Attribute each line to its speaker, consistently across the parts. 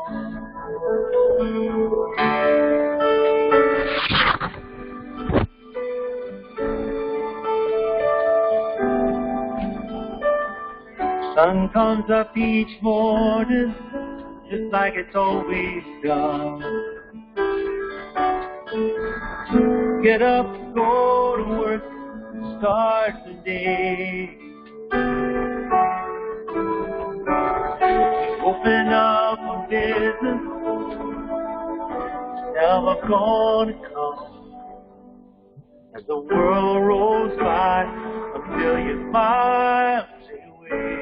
Speaker 1: Sun comes up each morning, just like it's always done. Get up, go to work, start the day. Open up a business, never gonna come. As the world rolls by, a million miles away.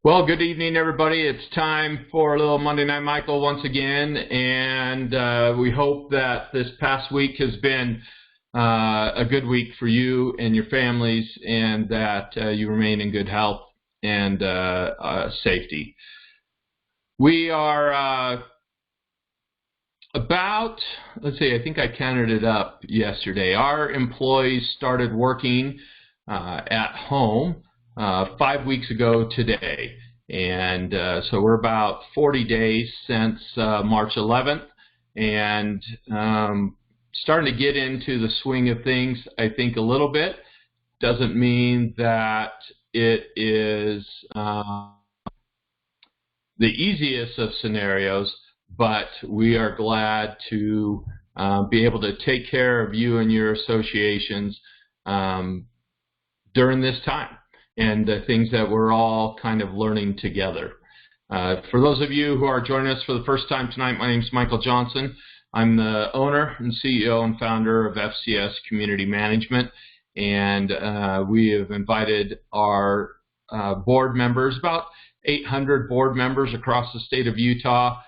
Speaker 2: Well, good evening, everybody. It's time for a little Monday Night Michael once again, and we hope that this past week has been a good week for you and your families, and that you remain in good health and safety. We are let's see, I think I counted it up yesterday. Our employees started working at home 5 weeks ago today, and so we're about 40 days since March 11th, and starting to get into the swing of things, I think, a little bit. Doesn't mean that it is the easiest of scenarios, but we are glad to be able to take care of you and your associations during this time, and the things that we're all kind of learning together. For those of you who are joining us for the first time tonight, my name is Michael Johnson. I'm the owner and CEO and founder of FCS Community Management, and we have invited our board members, about 800 board members across the state of Utah,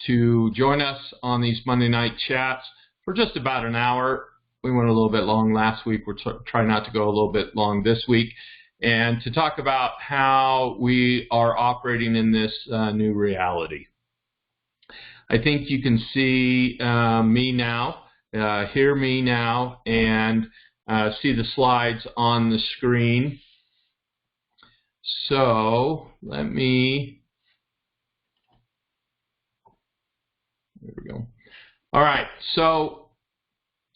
Speaker 2: to join us on these Monday night chats for just about an hour. We went a little bit long last week. We're trying not to go a little bit long this week, and to talk about how we are operating in this new reality. I think you can see me now, hear me now, and see the slides on the screen. So let me, there we go. All right, so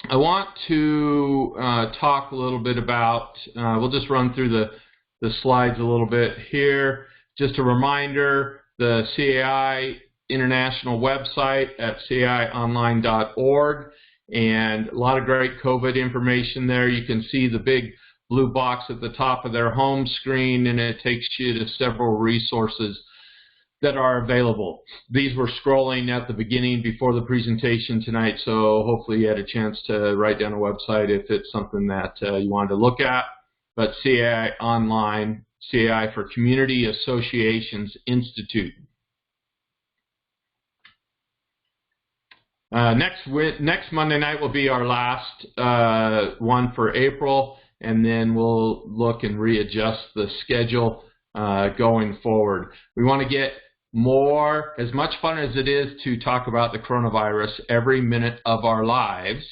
Speaker 2: I want to talk a little bit about, we'll just run through the slides a little bit here. Just a reminder, the CAI International website at caionline.org, and a lot of great COVID information there. You can see the big blue box at the top of their home screen, and it takes you to several resources that are available. These were scrolling at the beginning before the presentation tonight, so hopefully you had a chance to write down a website if it's something that you wanted to look at. But CAI Online, CAI for Community Associations Institute. Next Monday night will be our last one for April, and then we'll look and readjust the schedule going forward. We want to get as much fun as it is to talk about the coronavirus every minute of our lives.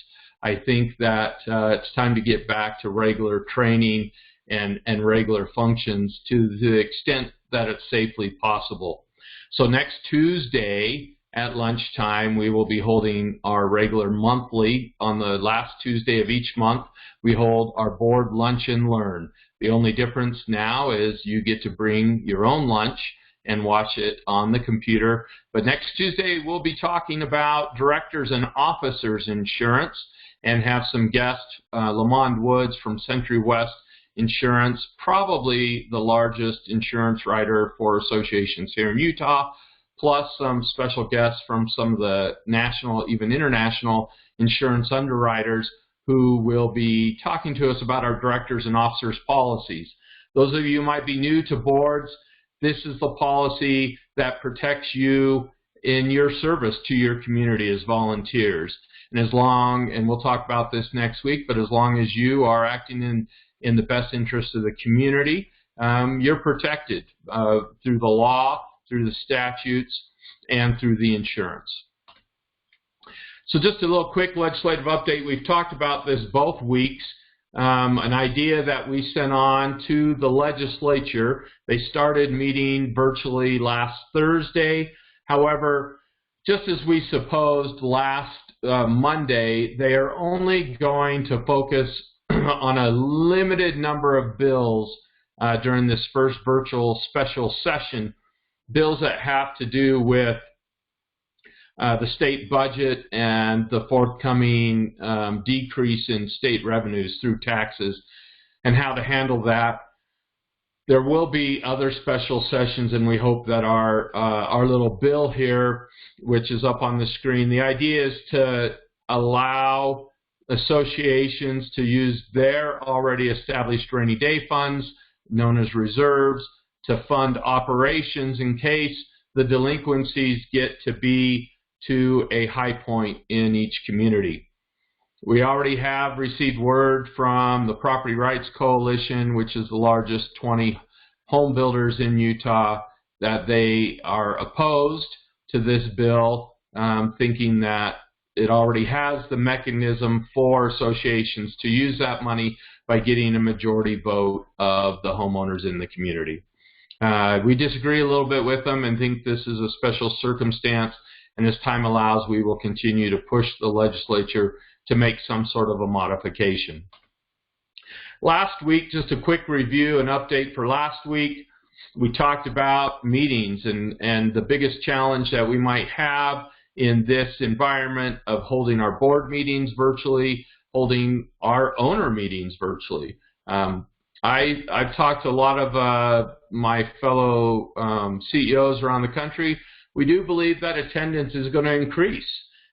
Speaker 2: I think that it's time to get back to regular training and regular functions to the extent that it's safely possible. So next Tuesday at lunchtime, we will be holding our regular monthly. On the last Tuesday of each month, we hold our board lunch and learn. The only difference now is you get to bring your own lunch and watch it on the computer. But next Tuesday, we'll be talking about directors and officers insurance, and have some guests, Lamond Woods from Century West Insurance, probably the largest insurance writer for associations here in Utah, plus some special guests from some of the national, even international insurance underwriters who will be talking to us about our directors and officers policies. Those of you who might be new to boards, this is the policy that protects you in your service to your community as volunteers. and and we'll talk about this next week, but as long as you are acting in the best interest of the community, you're protected through the law, through the statutes, and through the insurance. So just a little quick legislative update. We've talked about this both weeks. An idea that we sent on to the legislature. They started meeting virtually last Thursday. However, just as we supposed last Monday, they are only going to focus on a limited number of bills during this first virtual special session, bills that have to do with the state budget and the forthcoming decrease in state revenues through taxes and how to handle that. There will be other special sessions, and we hope that our little bill here, which is up on the screen, the idea is to allow associations to use their already established rainy day funds, known as reserves, to fund operations in case the delinquencies get to be to a high point in each community. We already have received word from the Property Rights Coalition, which is the largest 20 home builders in Utah, that they are opposed to this bill, thinking that it already has the mechanism for associations to use that money by getting a majority vote of the homeowners in the community. We disagree a little bit with them and think this is a special circumstance, and as time allows, we will continue to push the legislature to make some sort of a modification. Last week, just a quick review and update for last week, we talked about meetings and the biggest challenge that we might have in this environment of holding our board meetings virtually, holding our owner meetings virtually. I've talked to a lot of my fellow CEOs around the country. We do believe that attendance is going to increase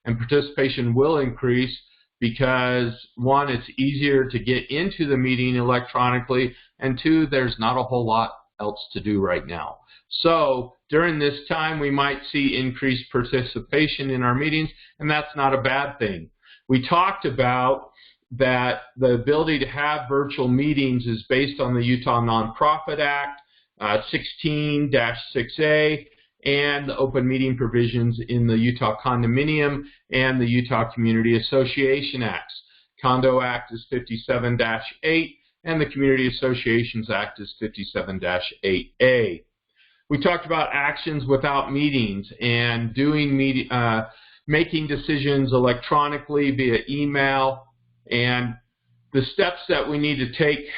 Speaker 2: and participation will increase because, one, it's easier to get into the meeting electronically, and two, there's not a whole lot else to do right now. So during this time, we might see increased participation in our meetings, and that's not a bad thing. We talked about that the ability to have virtual meetings is based on the Utah Nonprofit Act, 16-6A, and the open meeting provisions in the Utah Condominium and the Utah Community Association Acts. Condo Act is 57-8, and the Community Associations Act is 57-8A. We talked about actions without meetings and doing making decisions electronically via email, and the steps that we need to take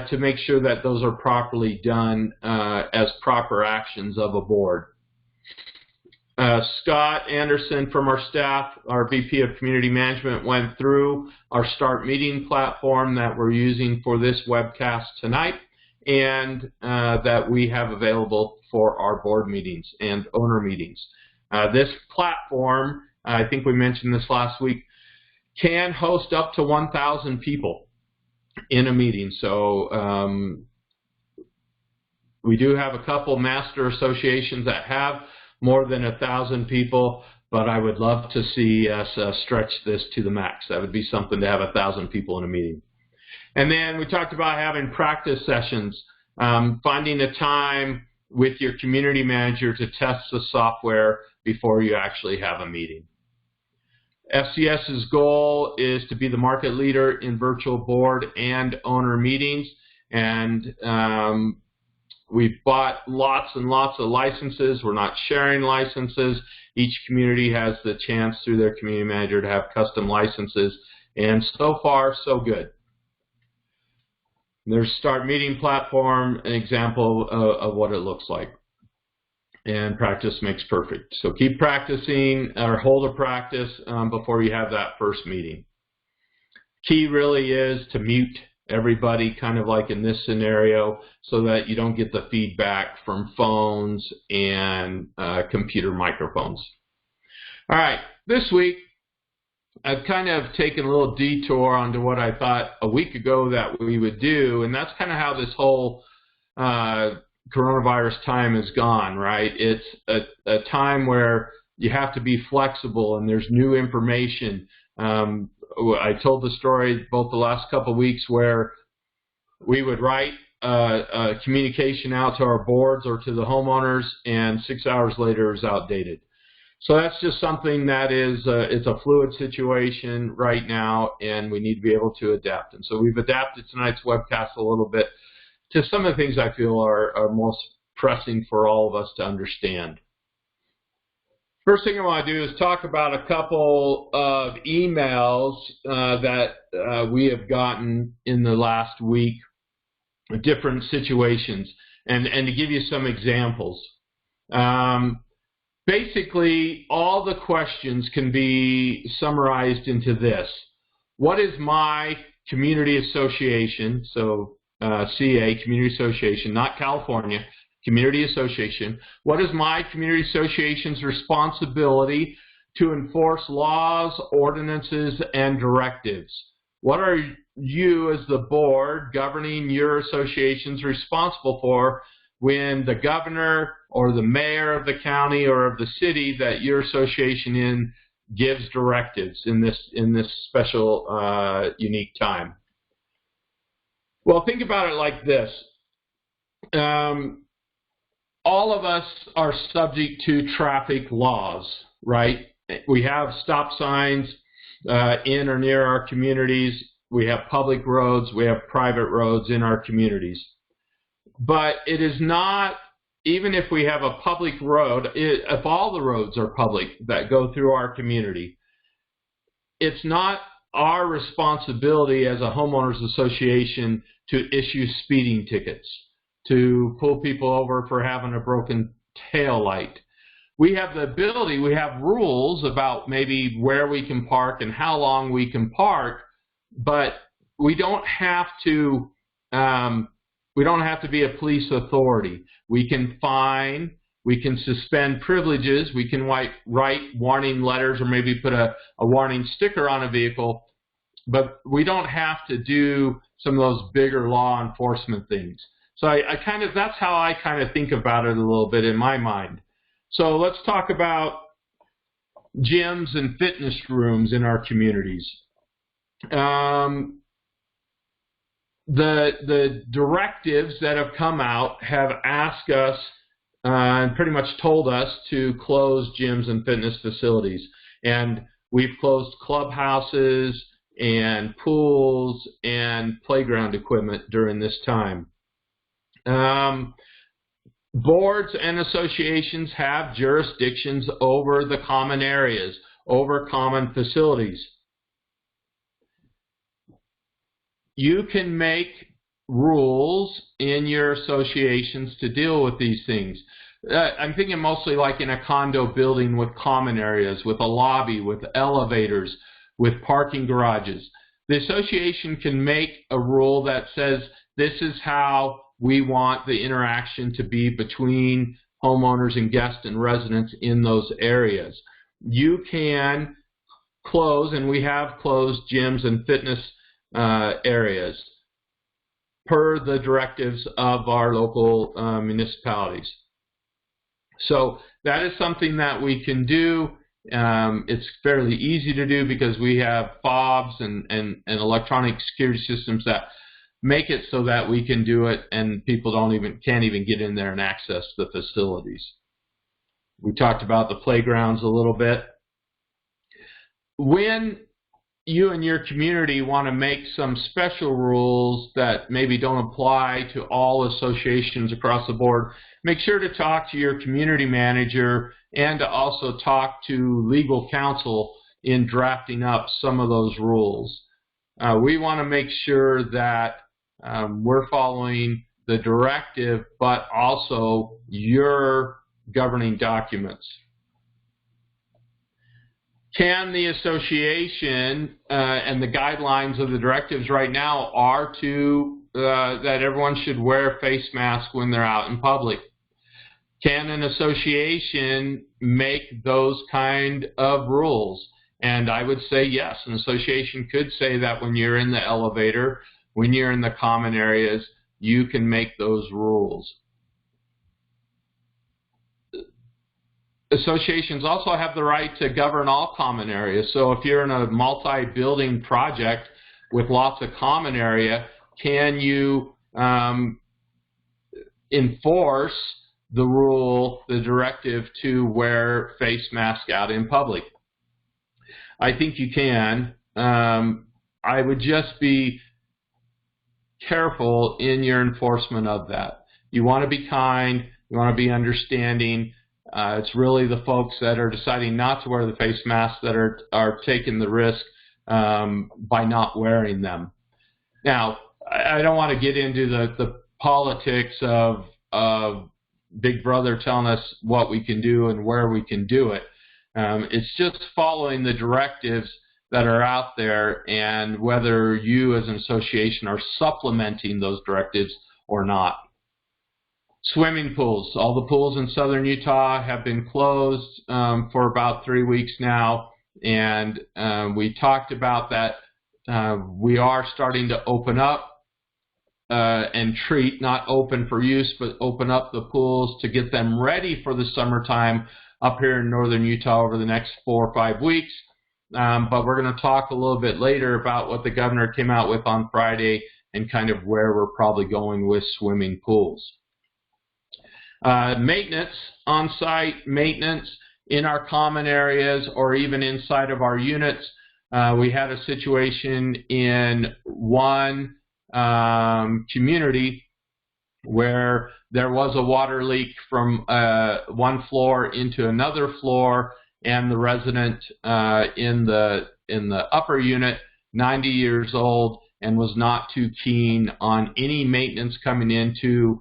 Speaker 2: to make sure that those are properly done as proper actions of a board. Scott Anderson from our staff, our VP of Community Management, went through our Start Meeting platform that we're using for this webcast tonight and that we have available for our board meetings and owner meetings. This platform, I think we mentioned this last week, can host up to 1,000 people in a meeting. So we do have a couple master associations that have more than 1,000 people, but I would love to see us stretch this to the max. That would be something to have 1,000 people in a meeting. And then we talked about having practice sessions, finding a time with your community manager to test the software before you actually have a meeting. FCS's goal is to be the market leader in virtual board and owner meetings, and we've bought lots and lots of licenses. We're not sharing licenses. Each community has the chance through their community manager to have custom licenses, and so far, so good. There's Start Meeting platform, an example of what it looks like. And practice makes perfect. So keep practicing or hold a practice before you have that first meeting. Key really is to mute everybody, kind of like in this scenario, so that you don't get the feedback from phones and computer microphones. All right, this week I've kind of taken a little detour onto what I thought a week ago that we would do, and that's kind of how this whole coronavirus time is gone, right? It's a time where you have to be flexible and there's new information. I told the story both the last couple of weeks where we would write a communication out to our boards or to the homeowners, and 6 hours later it was outdated. So that's just something that is, it's a fluid situation right now, and we need to be able to adapt. And so we've adapted tonight's webcast a little bit to some of the things I feel are most pressing for all of us to understand. First thing I want to do is talk about a couple of emails that we have gotten in the last week, different situations, and to give you some examples. Basically, all the questions can be summarized into this. What is my community association, so CA, community association, not California, community association. What is my community association's responsibility to enforce laws, ordinances, and directives? What are you as the board governing your associations responsible for when the governor or the mayor of the county or of the city that your association in gives directives in this special unique time? Well, think about it like this. All of us are subject to traffic laws, right? We have stop signs in or near our communities. We have public roads. We have private roads in our communities. But it is not, even if we have a public road, if all the roads are public that go through our community, it's not our responsibility as a homeowners association to issue speeding tickets, to pull people over for having a broken tail light. We have the ability, we have rules about maybe where we can park and how long we can park, but we don't have to be a police authority. We can fine, we can suspend privileges, we can write warning letters or maybe put a warning sticker on a vehicle, but we don't have to do some of those bigger law enforcement things. So that's how I kind of think about it a little bit in my mind. So let's talk about gyms and fitness rooms in our communities. The directives that have come out have asked us and pretty much told us to close gyms and fitness facilities. And we've closed clubhouses and pools and playground equipment during this time. Boards and associations have jurisdictions over the common areas, over common facilities. You can make rules in your associations to deal with these things. I'm thinking mostly like in a condo building with common areas, with a lobby, with elevators, with parking garages. The association can make a rule that says this is how we want the interaction to be between homeowners and guests and residents in those areas. You can close, and we have closed gyms and fitness areas per the directives of our local municipalities. So that is something that we can do. It's fairly easy to do because we have fobs and electronic security systems that make it so that we can do it and people can't even get in there and access the facilities. We talked about the playgrounds a little bit. When you and your community want to make some special rules that maybe don't apply to all associations across the board, make sure to talk to your community manager and to also talk to legal counsel in drafting up some of those rules. We want to make sure that we're following the directive, but also your governing documents. Can the association and the guidelines of the directives right now are that everyone should wear a face mask when they're out in public? Can an association make those kind of rules? And I would say yes, an association could say that when you're in the elevator, when you're in the common areas, you can make those rules. associations also have the right to govern all common areas. So if you're in a multi-building project with lots of common area, can you enforce the rule, the directive to wear face mask out in public? I think you can. I would just be careful in your enforcement of that. You want to be kind, you want to be understanding. It's really the folks that are deciding not to wear the face masks that are taking the risk by not wearing them. Now, I don't want to get into the politics of Big Brother telling us what we can do and where we can do it. It's just following the directives that are out there and whether you as an association are supplementing those directives or not. Swimming pools. All the pools in southern Utah have been closed for about 3 weeks now, and we talked about that. We are starting to open up and treat, not open for use, but open up the pools to get them ready for the summertime up here in northern Utah over the next 4 or 5 weeks. But we're going to talk a little bit later about what the governor came out with on Friday and kind of where we're probably going with swimming pools. Maintenance, on-site maintenance in our common areas or even inside of our units. We had a situation in one community where there was a water leak from one floor into another floor, and the resident in the upper unit, 90 years old, and was not too keen on any maintenance coming into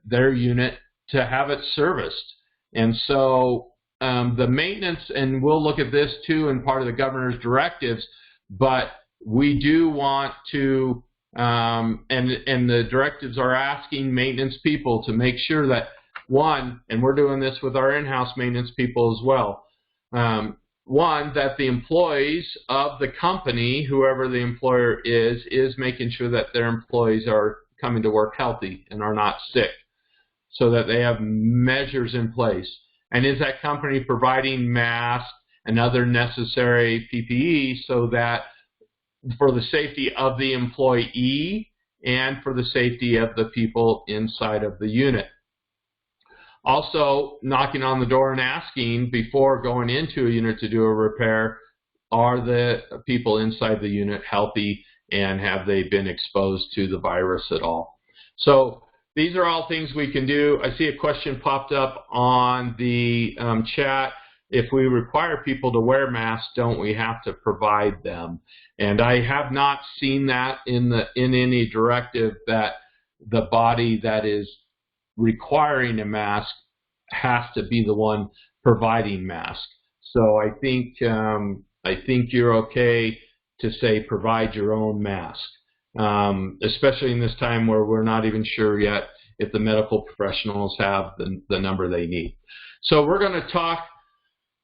Speaker 2: their unit to have it serviced. And so the maintenance, and we'll look at this too in part of the governor's directives, but we do want to, and the directives are asking maintenance people to make sure that, one, and we're doing this with our in-house maintenance people as well, one, that the employees of the company, whoever the employer is making sure that their employees are coming to work healthy and are not sick, so that they have measures in place. And is that company providing masks and other necessary PPE so that for the safety of the employee and for the safety of the people inside of the unit? Also, knocking on the door and asking before going into a unit to do a repair, are the people inside the unit healthy and have they been exposed to the virus at all? So these are all things we can do. I see a question popped up on the chat. If we require people to wear masks, don't we have to provide them? And I have not seen that in any directive that the body that is requiring a mask has to be the one providing masks. So I think you're okay to say provide your own mask, especially in this time where we're not even sure yet if the medical professionals have the number they need. So we're going to talk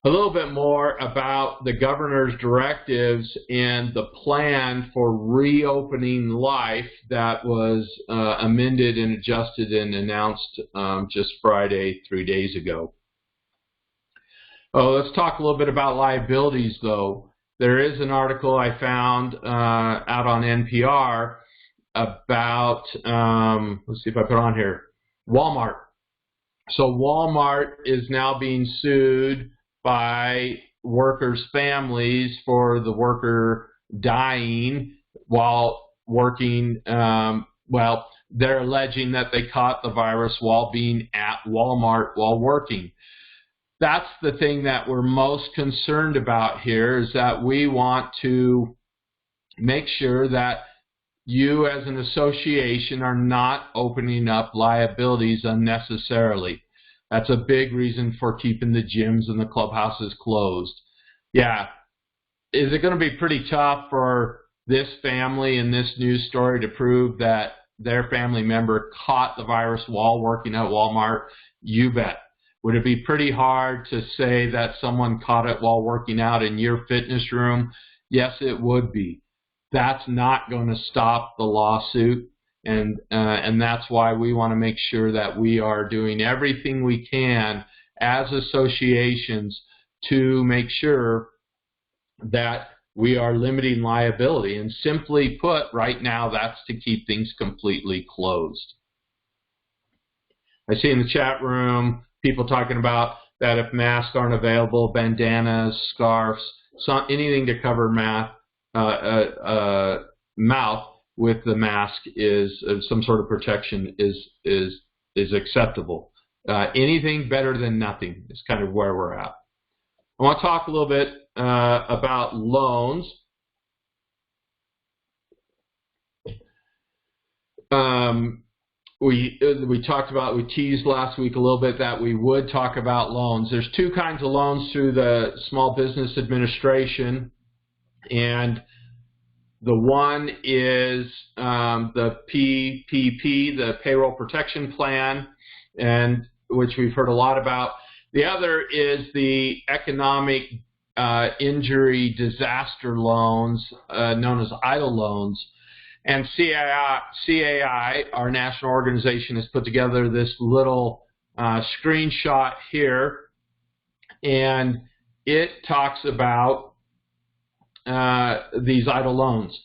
Speaker 2: a little bit more about the governor's directives and the plan for reopening life that was amended and adjusted and announced just Friday, 3 days ago. Oh, let's talk a little bit about liabilities, though. There is an article I found out on NPR about, let's see if I put it on here, Walmart. So Walmart is now being sued by workers' families for the worker dying while working. Well, they're alleging that they caught the virus while being at Walmart while working. That's the thing that we're most concerned about here, is that we want to make sure that you as an association are not opening up liabilities unnecessarily. That's a big reason for keeping the gyms and the clubhouses closed. Yeah, is it going to be pretty tough for this family in this news story to prove that their family member caught the virus while working at Walmart? You bet. Would it be pretty hard to say that someone caught it while working out in your fitness room? Yes, it would be. That's not going to stop the lawsuit. And that's why we want to make sure that we are doing everything we can as associations to make sure that we are limiting liability. And simply put, right now, that's to keep things completely closed. I see in the chat room people talking about that if masks aren't available, bandanas, scarves, anything to cover mouth with the mask is some sort of protection is acceptable. Anything better than nothing is kind of where we're at. I want to talk a little bit about loans. We talked about, we teased last week a little bit that we would talk about loans. There's two kinds of loans through the Small Business Administration, and the one is the PPP, the Payroll Protection Plan, and which we've heard a lot about. The other is the Economic Injury Disaster Loans, known as EIDL loans. And CAI, our national organization, has put together this little screenshot here, and it talks about these EIDL loans.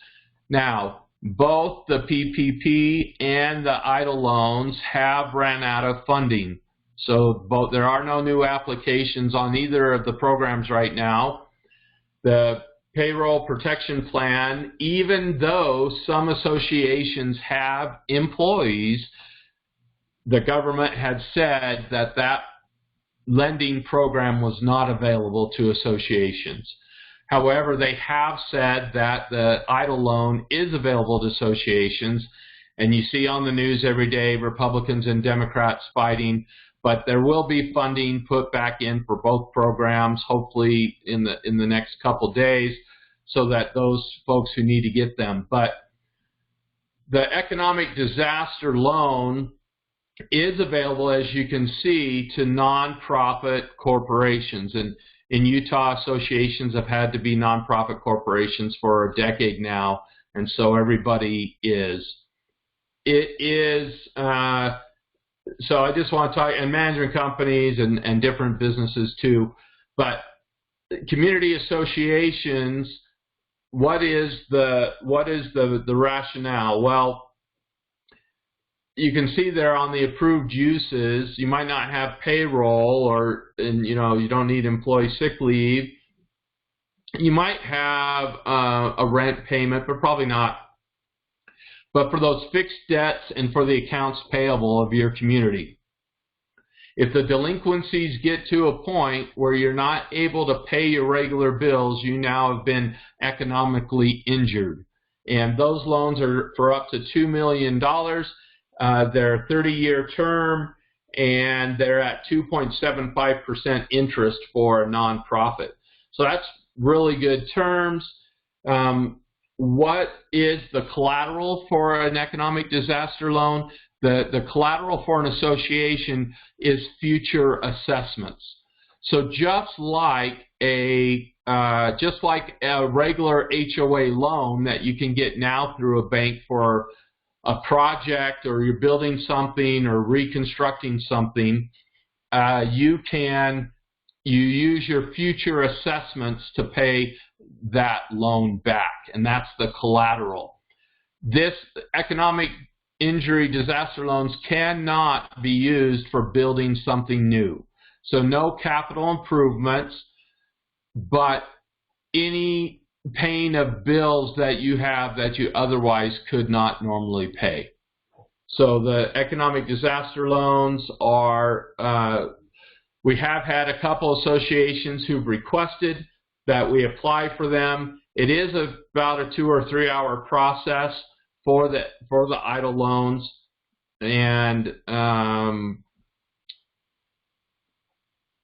Speaker 2: Now, both the PPP and the EIDL loans have ran out of funding. So there are no new applications on either of the programs right now. The Payroll Protection Plan, even though some associations have employees, the government had said that that lending program was not available to associations. However, they have said that the EIDL loan is available to associations, and you see on the news every day Republicans and Democrats fighting, but there will be funding put back in for both programs, hopefully in the next couple days, so that those folks who need to get them. But the economic disaster loan is available, as you can see, to nonprofit corporations. And in Utah, associations have had to be nonprofit corporations for a decade now, and so everybody is. It is, so I just want to talk, and management companies and different businesses too, but community associations, what is the rationale? Well, you can see there on the approved uses, you might not have payroll, and you don't need employee sick leave. You might have a rent payment, but probably not. But for those fixed debts and for the accounts payable of your community, if the delinquencies get to a point where you're not able to pay your regular bills, you now have been economically injured. And those loans are for up to $2 million. They're 30-year term, and they're at 2.75% interest for a nonprofit. So that's really good terms. What is the collateral for an economic disaster loan? The collateral for an association is future assessments. So just like a regular HOA loan that you can get now through a bank for a project, or you're building something or reconstructing something, you use your future assessments to pay that loan back, and that's the collateral. This economic injury disaster loans cannot be used for building something new. So no capital improvements, but any paying of bills that you have that you otherwise could not normally pay. So the economic disaster loans are, we have had a couple associations who've requested that we apply for them. It is about a 2 or 3 hour process for the EIDL loans, and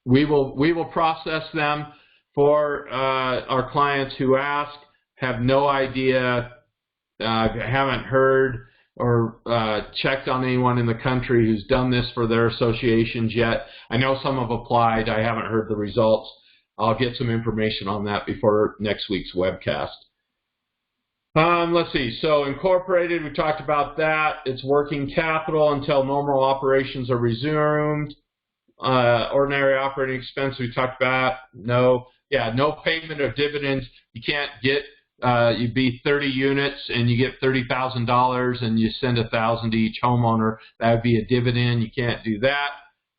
Speaker 2: we will process them for our clients who ask, have no idea, haven't heard or checked on anyone in the country who's done this for their associations yet. I know some have applied. I haven't heard the results. I'll get some information on that before next week's webcast. Let's see. So incorporated, we talked about that. It's working capital until normal operations are resumed. ordinary operating expense we talked about. No payment of dividends. You can't get, you'd be 30 units and you get $30,000 and you send $1,000 to each homeowner. That would be a dividend. You can't do that.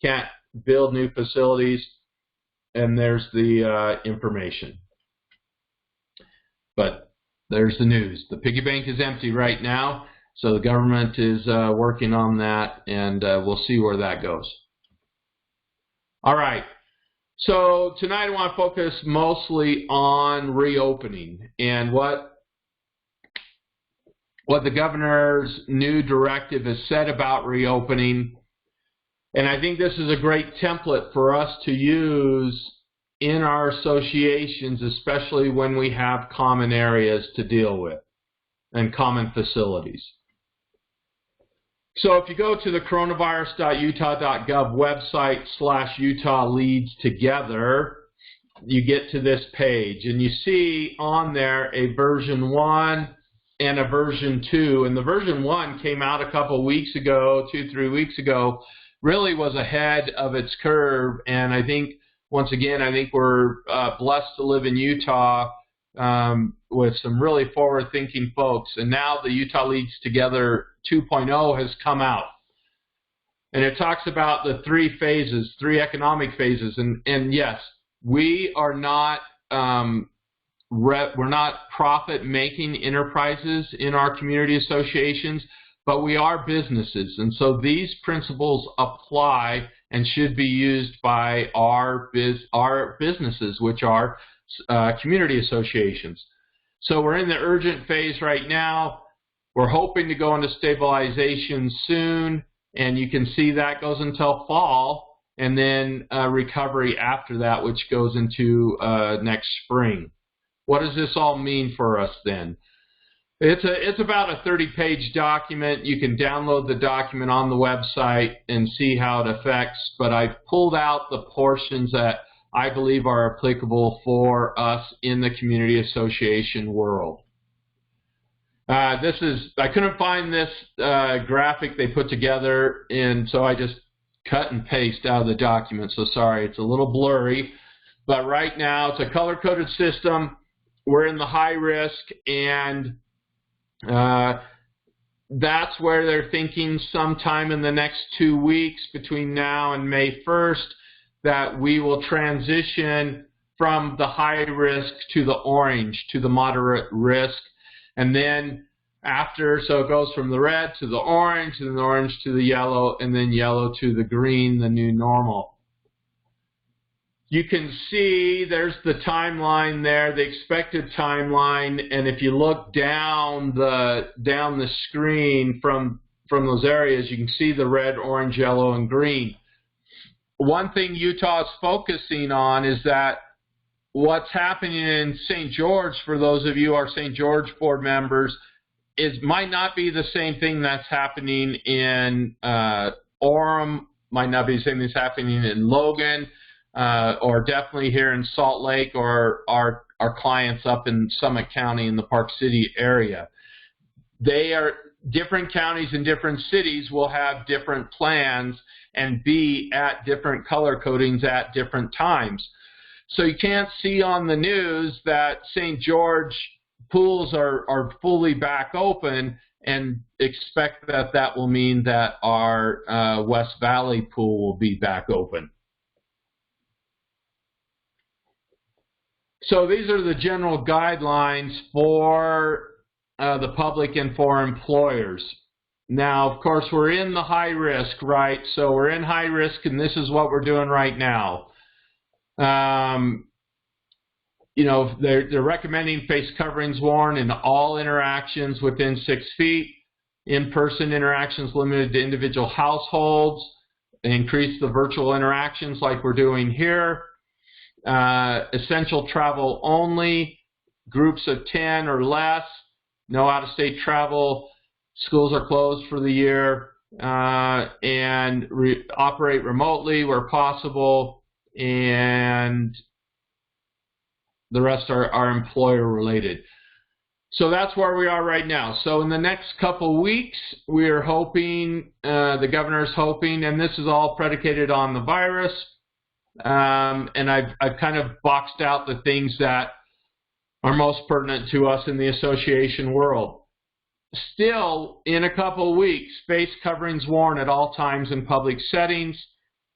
Speaker 2: Can't build new facilities. And there's the information. But there's the news. The piggy bank is empty right now, so the government is working on that, and we'll see where that goes. All right. So tonight I want to focus mostly on reopening and what the governor's new directive has said about reopening. And I think this is a great template for us to use in our associations, especially when we have common areas to deal with and common facilities. So if you go to the coronavirus.utah.gov website /Utah Leads Together, you get to this page and you see on there a version 1 and a version 2. And the version 1 came out a couple weeks ago, 2-3 weeks ago, really was ahead of its curve. And I think, once again, I think we're blessed to live in Utah with some really forward-thinking folks. And now the Utah Leads Together 2.0 has come out. And it talks about the 3 phases, 3 economic phases. And yes, we are not we're not profit-making enterprises in our community associations, but we are businesses. And so these principles apply and should be used by our businesses, which are community associations. So we're in the urgent phase right now. We're hoping to go into stabilization soon, and you can see that goes until fall, and then recovery after that, which goes into next spring. What does this all mean for us then? It's about a 30-page document. You can download the document on the website and see how it affects, but I've pulled out the portions that I believe are applicable for us in the community association world. I couldn't find this graphic they put together, and so I just cut and paste out of the document, so sorry, it's a little blurry. But right now, it's a color-coded system. We're in the high risk, and that's where they're thinking sometime in the next 2 weeks between now and May 1st that we will transition from the high risk to the orange, to the moderate risk. And then after, so it goes from the red to the orange, and then the orange to the yellow, and then yellow to the green, the new normal. You can see there's the timeline there, the expected timeline, and if you look down the screen from those areas, you can see the red, orange, yellow, and green. One thing Utah is focusing on is that what's happening in St. George, for those of you who are St. George board members, might not be the same thing that's happening in Orem, might not be the same thing that's happening in Logan, or definitely here in Salt Lake, or our clients up in Summit County in the Park City area. They are different counties and different cities will have different plans and be at different color codings at different times. So you can't see on the news that St. George pools are fully back open and expect that that will mean that our West Valley pool will be back open. So these are the general guidelines for the public and for employers. Now, of course, we're in the high risk, right? So we're in high risk, and this is what we're doing right now. You know, they're recommending face coverings worn in all interactions within 6 feet, in-person interactions limited to individual households, increase the virtual interactions like we're doing here. Essential travel only, groups of 10 or less, no out-of-state travel, schools are closed for the year, and operate remotely where possible, and the rest are employer related. So that's where we are right now. So in the next couple weeks, we are hoping, the governor's hoping, and this is all predicated on the virus, and I've kind of boxed out the things that are most pertinent to us in the association world. Still, in a couple weeks, face coverings worn at all times in public settings,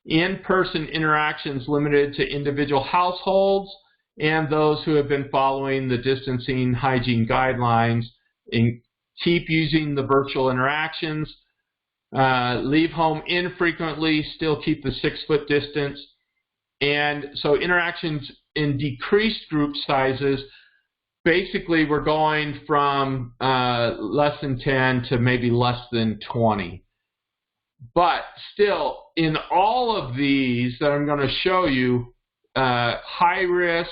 Speaker 2: in-person interactions limited to individual households, and those who have been following the distancing hygiene guidelines, and keep using the virtual interactions, leave home infrequently, still keep the 6-foot distance, and so interactions in decreased group sizes. Basically, we're going from less than 10 to maybe less than 20. But still, in all of these that I'm going to show you, high risk,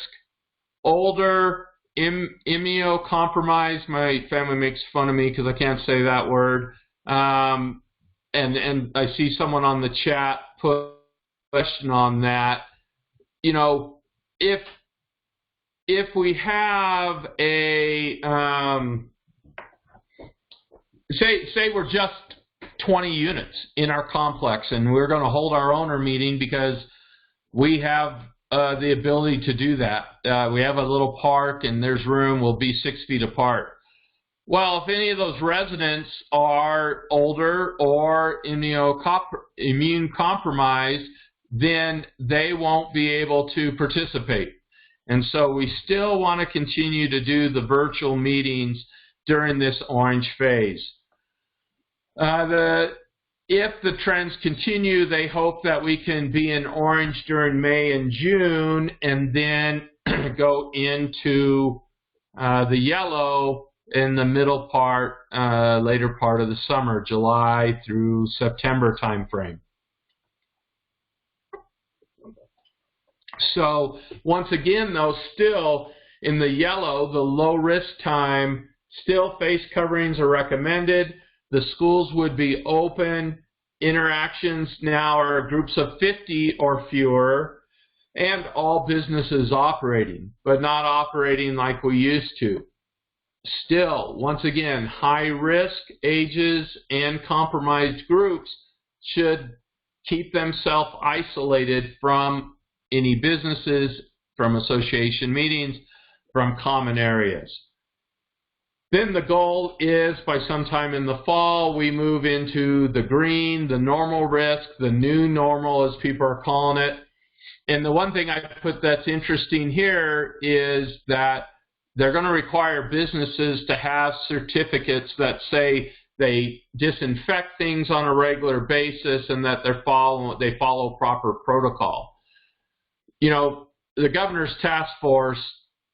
Speaker 2: older, immunocompromised, my family makes fun of me because I can't say that word, and I see someone on the chat put a question on that. You know, if we have a, say we're just 20 units in our complex and we're going to hold our owner meeting because we have the ability to do that. We have a little park and there's room, we'll be 6 feet apart. Well, if any of those residents are older or immune compromised, then they won't be able to participate. And so we still want to continue to do the virtual meetings during this orange phase. If the trends continue, they hope that we can be in orange during May and June and then go into the yellow in the middle part, later part of the summer, July through September timeframe. So once again, though, still in the yellow, the low risk time, still face coverings are recommended. The schools would be open. Interactions now are groups of 50 or fewer, and all businesses operating, but not operating like we used to. Still, once again, high risk ages and compromised groups should keep themselves isolated from any businesses, from association meetings, from common areas. Then the goal is by sometime in the fall, we move into the green, the normal risk, the new normal as people are calling it. And the one thing I put that's interesting here is that they're going to require businesses to have certificates that say they disinfect things on a regular basis and that they follow proper protocol. You know, the governor's task force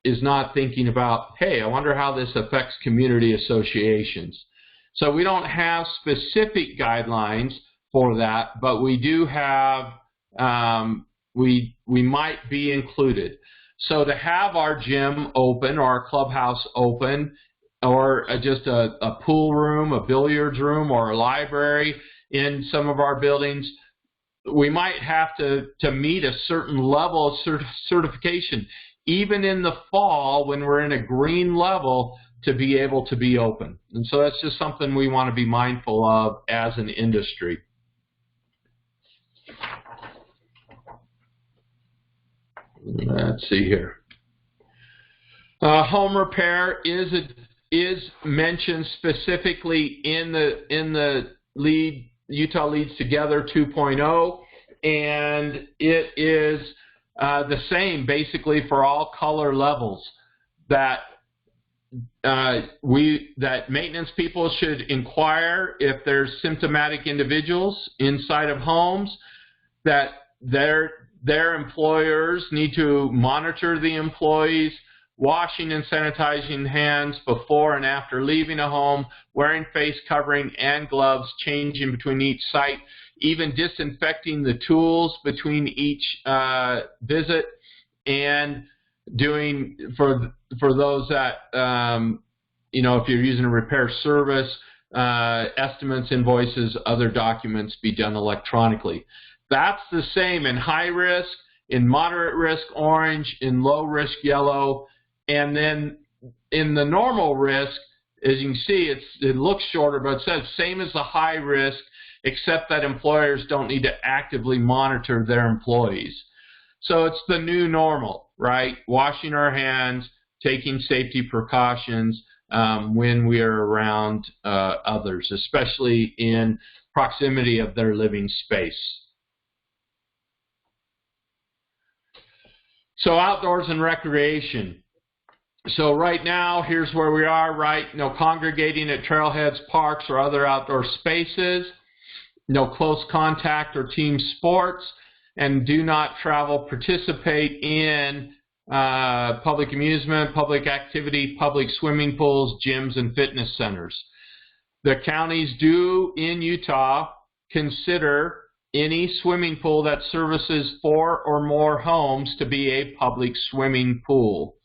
Speaker 2: is not thinking about, hey, I wonder how this affects community associations. So we don't have specific guidelines for that, but we do have, we might be included. So to have our gym open or our clubhouse open or just a pool room, a billiards room, or a library in some of our buildings, we might have to meet a certain level of certification, even in the fall when we're in a green level, to be able to be open. And so that's just something we want to be mindful of as an industry. Let's see here. Home repair is mentioned specifically in the Utah Leads Together 2.0, and it is the same basically for all color levels, that maintenance people should inquire if there's symptomatic individuals inside of homes, that their employers need to monitor the employees, washing and sanitizing hands before and after leaving a home, wearing face covering and gloves, changing between each site, even disinfecting the tools between each visit, and doing for those that you know, if you're using a repair service, estimates, invoices, other documents be done electronically. That's the same in high risk, in moderate risk orange, in low risk yellow, and then in the normal risk, as you can see, it looks shorter, but it says same as the high risk, except that employers don't need to actively monitor their employees. So it's the new normal, right? Washing our hands, taking safety precautions when we are around others, especially in proximity of their living space. So outdoors and recreation. So right now, here's where we are, right? No congregating at trailheads, parks, or other outdoor spaces. No close contact or team sports. And do not travel, participate in public amusement, public activity, public swimming pools, gyms, and fitness centers. The counties do, in Utah, consider any swimming pool that services 4 or more homes to be a public swimming pool.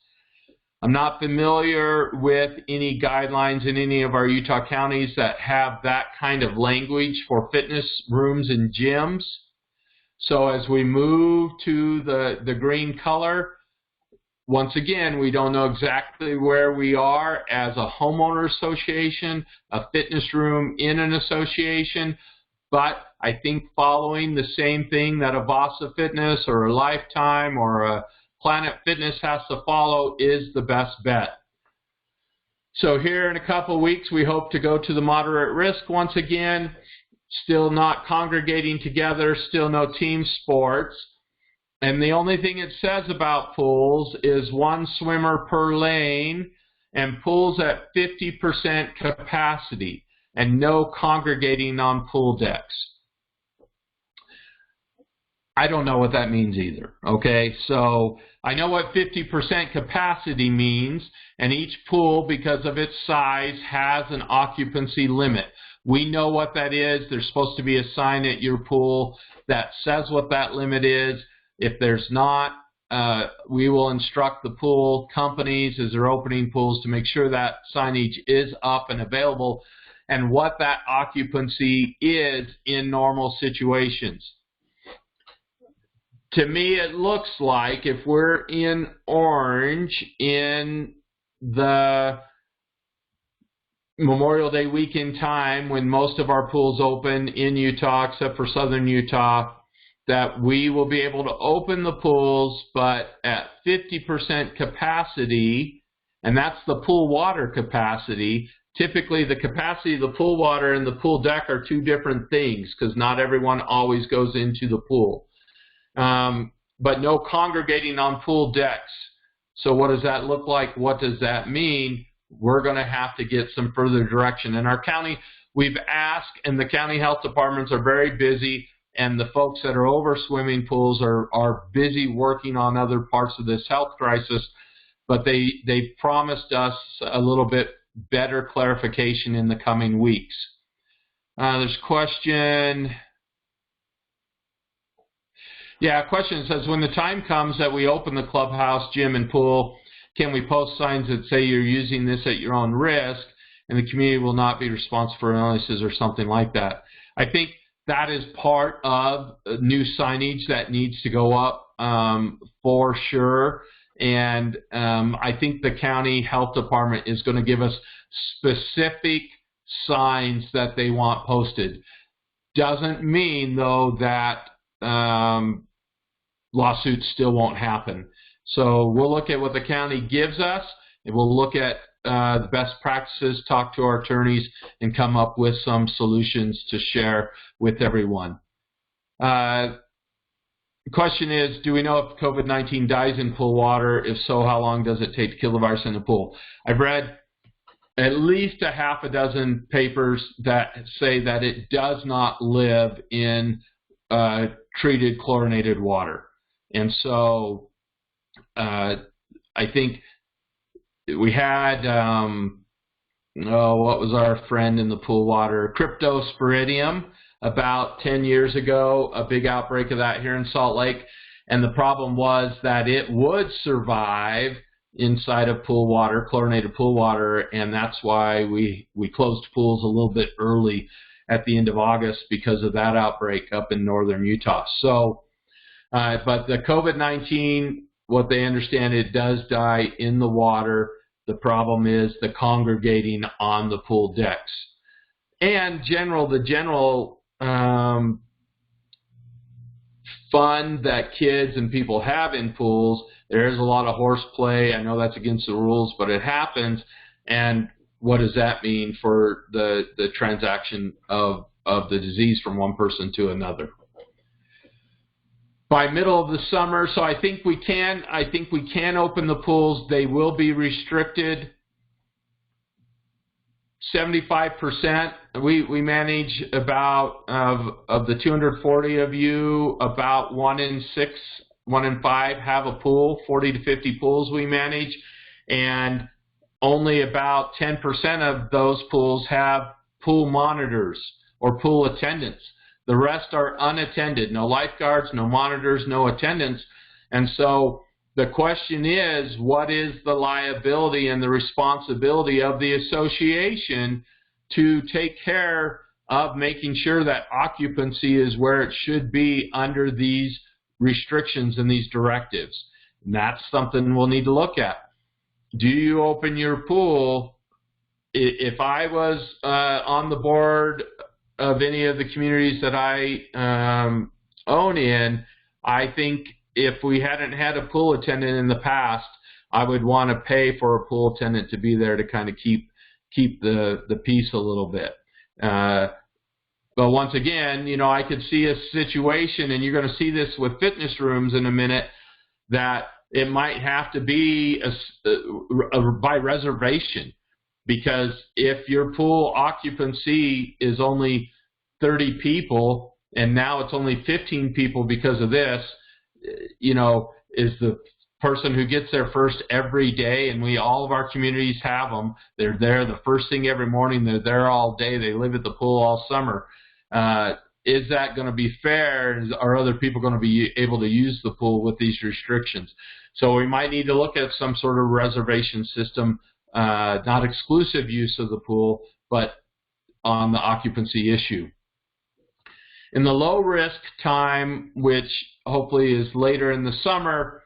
Speaker 2: I'm not familiar with any guidelines in any of our Utah counties that have that kind of language for fitness rooms and gyms. So as we move to the green color, once again, we don't know exactly where we are as a homeowner association, a fitness room in an association, but I think following the same thing that a Vasa Fitness or a Lifetime or a Planet Fitness has to follow is the best bet. So here in a couple of weeks, we hope to go to the moderate risk once again. Still not congregating together, still no team sports. And the only thing it says about pools is 1 swimmer per lane and pools at 50% capacity and no congregating on pool decks. I don't know what that means either, okay? So I know what 50% capacity means, and each pool, because of its size, has an occupancy limit. We know what that is. There's supposed to be a sign at your pool that says what that limit is. If there's not, we will instruct the pool companies as they're opening pools to make sure that signage is up and available and what that occupancy is in normal situations. To me, it looks like if we're in orange in the Memorial Day weekend time when most of our pools open in Utah, except for southern Utah, that we will be able to open the pools, but at 50% capacity, and that's the pool water capacity. Typically, the capacity of the pool water and the pool deck are 2 different things because not everyone always goes into the pool. But no congregating on pool decks. So what does that look like? What does that mean? We're going to have to get some further direction. In our county, we've asked, and the county health departments are very busy, and the folks that are over swimming pools are busy working on other parts of this health crisis, but they promised us a little bit better clarification in the coming weeks. There's a question. Yeah, a question says, when the time comes that we open the clubhouse, gym, and pool, can we post signs that say you're using this at your own risk and the community will not be responsible for illnesses or something like that? I think that is part of new signage that needs to go up for sure. And I think the county health department is going to give us specific signs that they want posted. Doesn't mean, though, that lawsuits still won't happen. So we'll look at what the county gives us, and we'll look at the best practices, talk to our attorneys, and come up with some solutions to share with everyone. The question is, do we know if COVID-19 dies in pool water? If so, how long does it take to kill the virus in the pool? I've read at least a half a dozen papers that say that it does not live in treated chlorinated water. And so I think we had, what was our friend in the pool water? Cryptosporidium about 10 years ago, a big outbreak of that here in Salt Lake. And the problem was that it would survive inside of pool water, chlorinated pool water, and that's why we closed pools a little bit early at the end of August because of that outbreak up in northern Utah. So, but the COVID-19, what they understand, it does die in the water. The problem is the congregating on the pool decks. And the general fun that kids and people have in pools. There's a lot of horseplay. I know that's against the rules, but it happens. And what does that mean for the transaction of the disease from one person to another? By middle of the summer, so I think we can open the pools. They will be restricted. 75%. We manage about of the 240 of you, about 1 in 5 have a pool. 40 to 50 pools we manage, and only about 10% of those pools have pool monitors or pool attendants. The rest are unattended. No lifeguards, no monitors, no attendants. And so the question is, what is the liability and the responsibility of the association to take care of making sure that occupancy is where it should be under these restrictions and these directives? And that's something we'll need to look at. Do you open your pool? If I was on the board of any of the communities that I own in, I think if we hadn't had a pool attendant in the past, I would want to pay for a pool attendant to be there to kind of keep the peace a little bit. But once again, you know, I could see a situation, and you're going to see this with fitness rooms in a minute, that it might have to be by reservation. Because if your pool occupancy is only 30 people and now it's only 15 people because of this, you know, is the person who gets there first every day, and all of our communities have them. They're there the first thing every morning. They're there all day. They live at the pool all summer. Is that going to be fair? Are other people going to be able to use the pool with these restrictions? So we might need to look at some sort of reservation system. Not exclusive use of the pool, but on the occupancy issue. In the low risk time, which hopefully is later in the summer,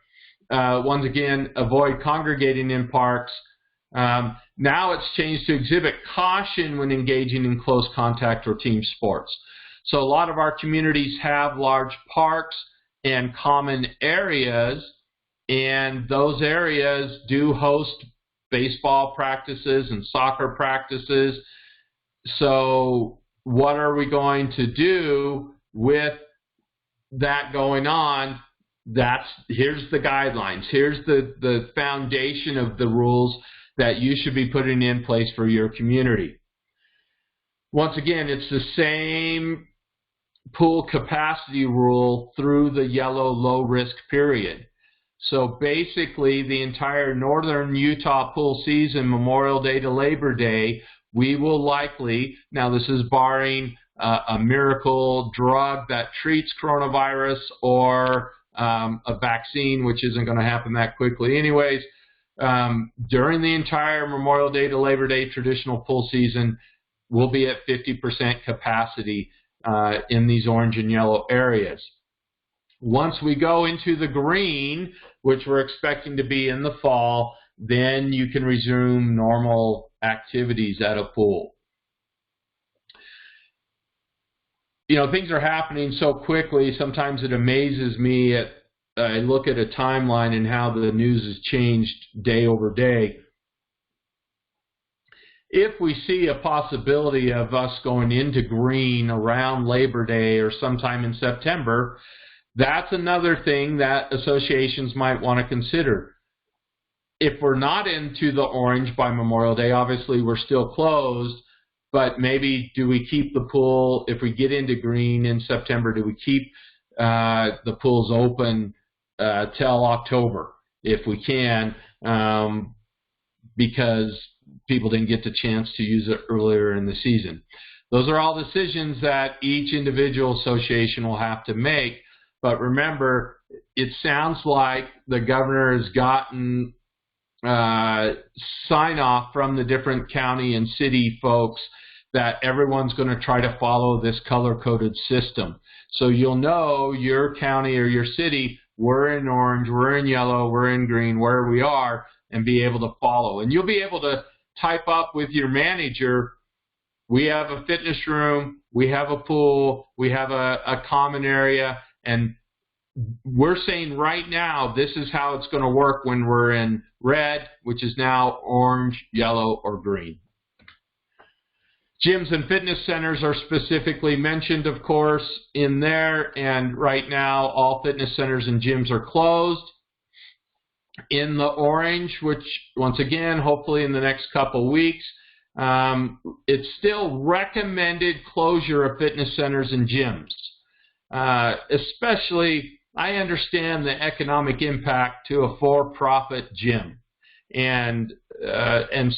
Speaker 2: once again, avoid congregating in parks. Now it's changed to exhibit caution when engaging in close contact or team sports. So a lot of our communities have large parks and common areas, and those areas do host baseball practices and soccer practices. So what are we going to do with that going on? Here's the guidelines. Here's the foundation of the rules that you should be putting in place for your community. Once again, it's the same pool capacity rule through the yellow low risk period. So basically, the entire northern Utah pool season, Memorial Day to Labor Day, we will likely, now this is barring a miracle drug that treats coronavirus or a vaccine, which isn't going to happen that quickly anyways, during the entire Memorial Day to Labor Day traditional pool season, we'll be at 50% capacity in these orange and yellow areas. Once we go into the green, which we're expecting to be in the fall, then you can resume normal activities at a pool. You know, things are happening so quickly, sometimes it amazes me. I look at a timeline and how the news has changed day over day. If we see a possibility of us going into green around Labor Day or sometime in September, that's another thing that associations might want to consider. If we're not into the orange by Memorial Day, obviously we're still closed, but maybe do we keep the pool, if we get into green in September, do we keep the pools open till October if we can, because people didn't get the chance to use it earlier in the season. Those are all decisions that each individual association will have to make. But remember, it sounds like the governor has gotten sign-off from the different county and city folks that everyone's going to try to follow this color-coded system. So you'll know your county or your city, we're in orange, we're in yellow, we're in green, where we are, and be able to follow. And you'll be able to type up with your manager, we have a fitness room, we have a pool, we have a common area, and we're saying right now this is how it's going to work when we're in red, which is now orange, yellow, or green. Gyms and fitness centers are specifically mentioned, of course, in there, and right now all fitness centers and gyms are closed. In the orange, which once again, hopefully in the next couple weeks, it's still recommended closure of fitness centers and gyms. Especially, I understand the economic impact to a for-profit gym, and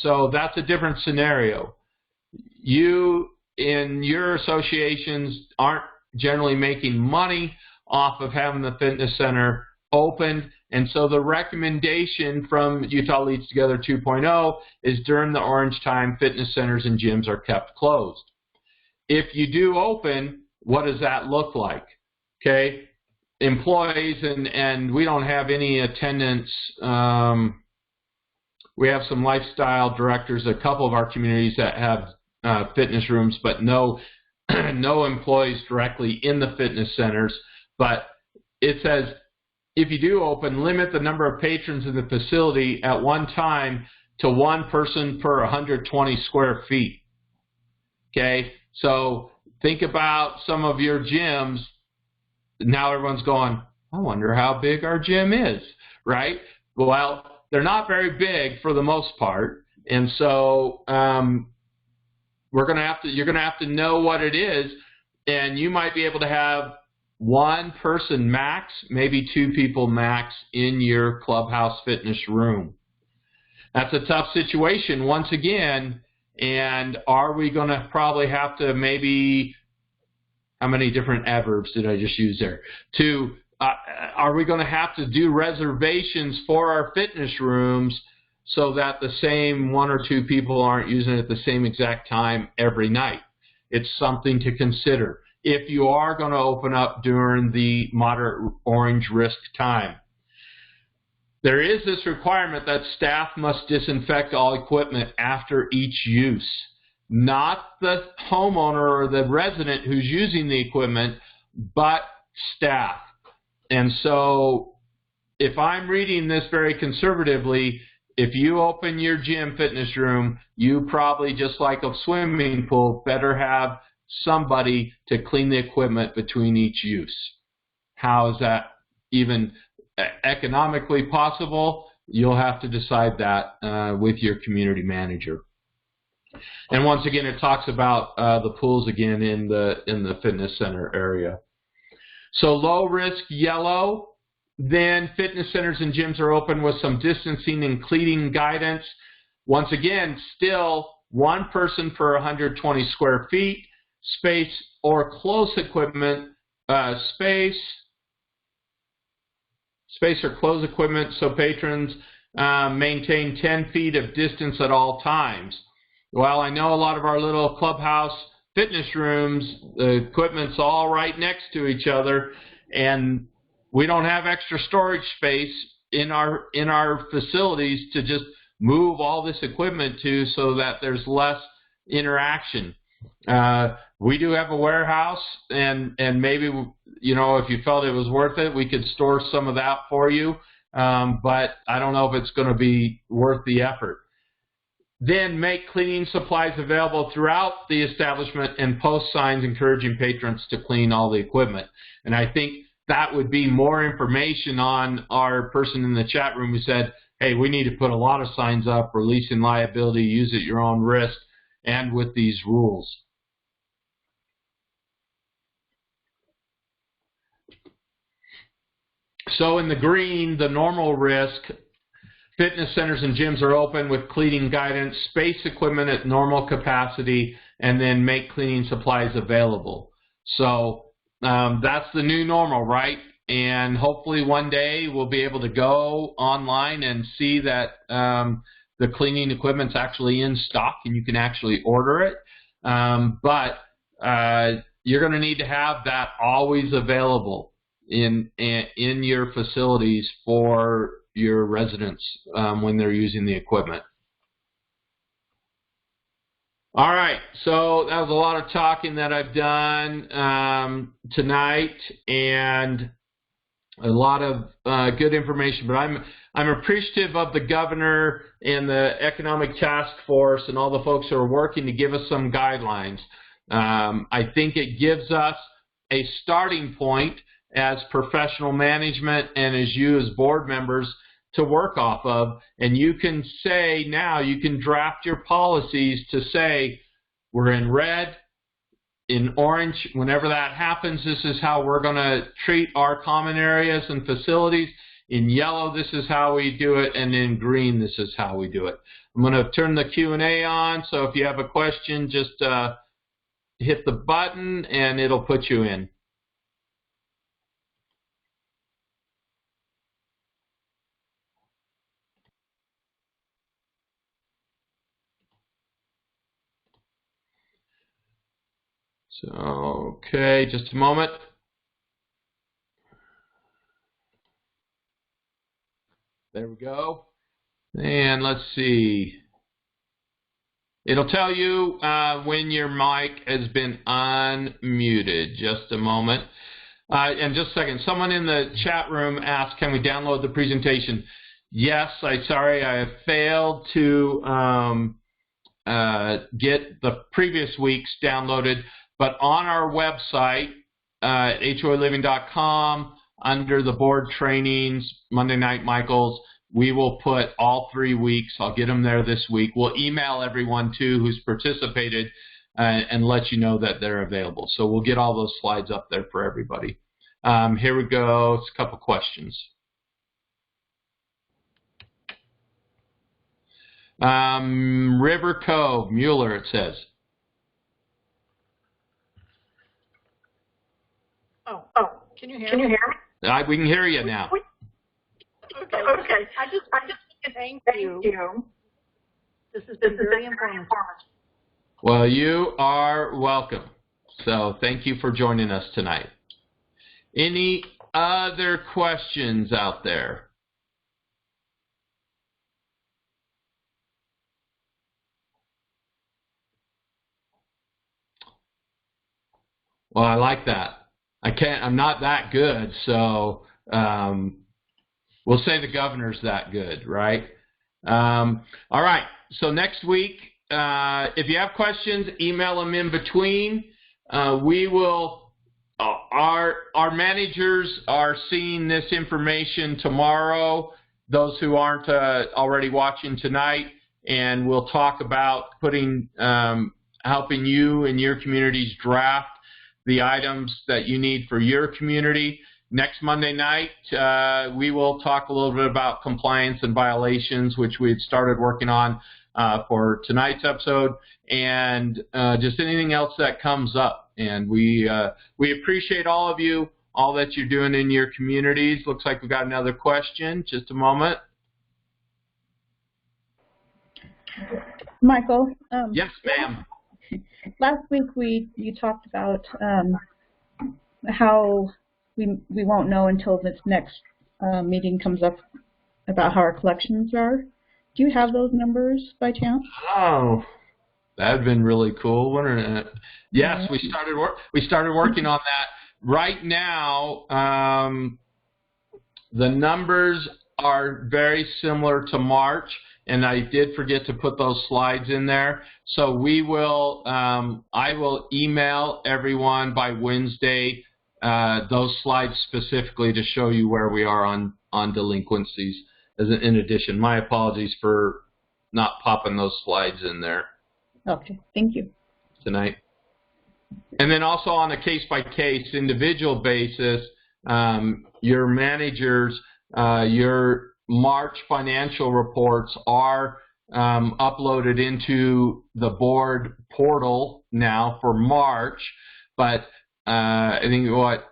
Speaker 2: so that's a different scenario. You, in your associations, aren't generally making money off of having the fitness center opened, and so the recommendation from Utah Leads Together 2.0 is during the orange time, fitness centers and gyms are kept closed. If you do open, what does that look like? Okay, employees, and we don't have any attendance. We have some lifestyle directors, a couple of our communities that have fitness rooms, but no employees directly in the fitness centers. But it says, if you do open, limit the number of patrons in the facility at one time to one person per 120 square feet. Okay, so think about some of your gyms. Now everyone's going, I wonder how big our gym is, right? Well, they're not very big for the most part, and so you're going to have to know what it is, and you might be able to have one person max, maybe two people max in your clubhouse fitness room. That's a tough situation once again, and are we going to probably have to maybe, how many different adverbs did I just use there? Are we going to have to do reservations for our fitness rooms so that the same one or two people aren't using it at the same exact time every night? It's something to consider if you are going to open up during the moderate orange risk time. There is this requirement that staff must disinfect all equipment after each use. Not the homeowner or the resident who's using the equipment, but staff. And so if I'm reading this very conservatively, if you open your gym fitness room, you probably, just like a swimming pool, better have somebody to clean the equipment between each use. How is that even economically possible? You'll have to decide that with your community manager. And once again, it talks about the pools again in the fitness center area. So low risk, yellow. Then fitness centers and gyms are open with some distancing and cleaning guidance. Once again, still one person per 120 square feet. Space or close equipment, space or close equipment, so patrons maintain 10 feet of distance at all times. Well, I know a lot of our little clubhouse fitness rooms, the equipment's all right next to each other, and we don't have extra storage space in our facilities to just move all this equipment to, so that there's less interaction. We do have a warehouse, and maybe, you know, if you felt it was worth it, we could store some of that for you, but I don't know if it's going to be worth the effort. Then make cleaning supplies available throughout the establishment and post signs encouraging patrons to clean all the equipment. And I think that would be more information on our person in the chat room who said, hey, we need to put a lot of signs up, releasing liability, use at your own risk, and with these rules. So in the green, the normal risk, fitness centers and gyms are open with cleaning guidance, space equipment at normal capacity, and then make cleaning supplies available. So that's the new normal, right? And hopefully one day we'll be able to go online and see that the cleaning equipment's actually in stock and you can actually order it. But you're going to need to have that always available in your facilities for your residents when they're using the equipment. All right, so that was a lot of talking that I've done tonight, and a lot of good information. But I'm appreciative of the governor and the economic task force and all the folks who are working to give us some guidelines. I think it gives us a starting point as professional management and as you as board members to work off of, and you can say now, you can draft your policies to say, we're in red, in orange, whenever that happens, this is how we're going to treat our common areas and facilities. In yellow, this is how we do it, and in green, this is how we do it. I'm going to turn the Q&A on, so if you have a question, just hit the button, and it'll put you in. So, okay, just a moment. There we go. And let's see. It'll tell you when your mic has been unmuted. Just a moment. And just a second. Someone in the chat room asked, can we download the presentation? Yes, sorry, I have failed to get the previous weeks downloaded. But on our website, hoiliving.com, under the board trainings, Monday Night Michaels, we will put all 3 weeks. I'll get them there this week. We'll email everyone, too, who's participated and let you know that they're available. So we'll get all those slides up there for everybody. Here we go. It's a couple questions. River Cove, Mueller, it says.
Speaker 3: Oh, can you hear me?
Speaker 2: We can hear you now.
Speaker 3: Okay. I just thank you. This has been very informative.
Speaker 2: Well, you are welcome. So thank you for joining us tonight. Any other questions out there? Well, I like that. I'm not that good, so we'll say the governor's that good, right? All right, so next week, if you have questions, email them in between. We will, our managers are seeing this information tomorrow, those who aren't already watching tonight, and we'll talk about putting, helping you and your communities draft the items that you need for your community. Next Monday night, we will talk a little bit about compliance and violations, which we had started working on for tonight's episode, and just anything else that comes up. And we appreciate all of you, all that you're doing in your communities. Looks like we've got another question. Just a moment.
Speaker 4: Michael.
Speaker 2: Yes, ma'am.
Speaker 4: Last week you talked about how we won't know until this next meeting comes up about how our collections are. Do you have those numbers by chance?
Speaker 2: Oh, that'd been really cool, wouldn't it? Yes, we started working on that. Right now, the numbers are very similar to March, and I did forget to put those slides in there. So we will, I will email everyone by Wednesday those slides specifically to show you where we are on delinquencies. In addition, my apologies for not popping those slides in there.
Speaker 4: Okay, thank you.
Speaker 2: Tonight. And then also on a case-by-case, individual basis, your managers, your March financial reports are uploaded into the board portal now for March, but I think what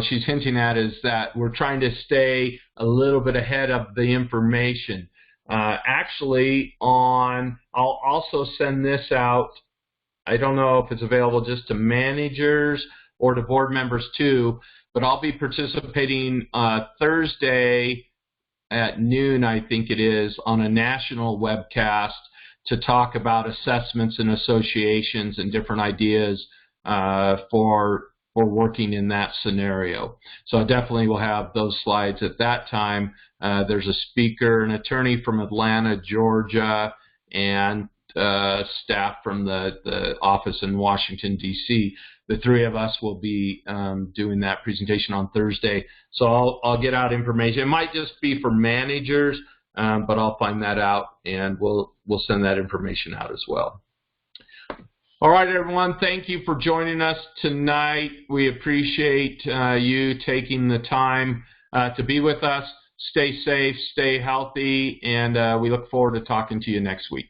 Speaker 2: she's hinting at is that we're trying to stay a little bit ahead of the information. Actually, I'll also send this out. I don't know if it's available just to managers or to board members too, but I'll be participating Thursday at noon, I think it is, on a national webcast to talk about assessments and associations and different ideas for working in that scenario. So definitely we'll have those slides at that time. There's a speaker, an attorney from Atlanta, Georgia, and staff from the office in Washington, D.C. The three of us will be doing that presentation on Thursday. So I'll get out information. It might just be for managers, but I'll find that out, and we'll send that information out as well. All right, everyone, thank you for joining us tonight. We appreciate you taking the time to be with us. Stay safe, stay healthy, and we look forward to talking to you next week.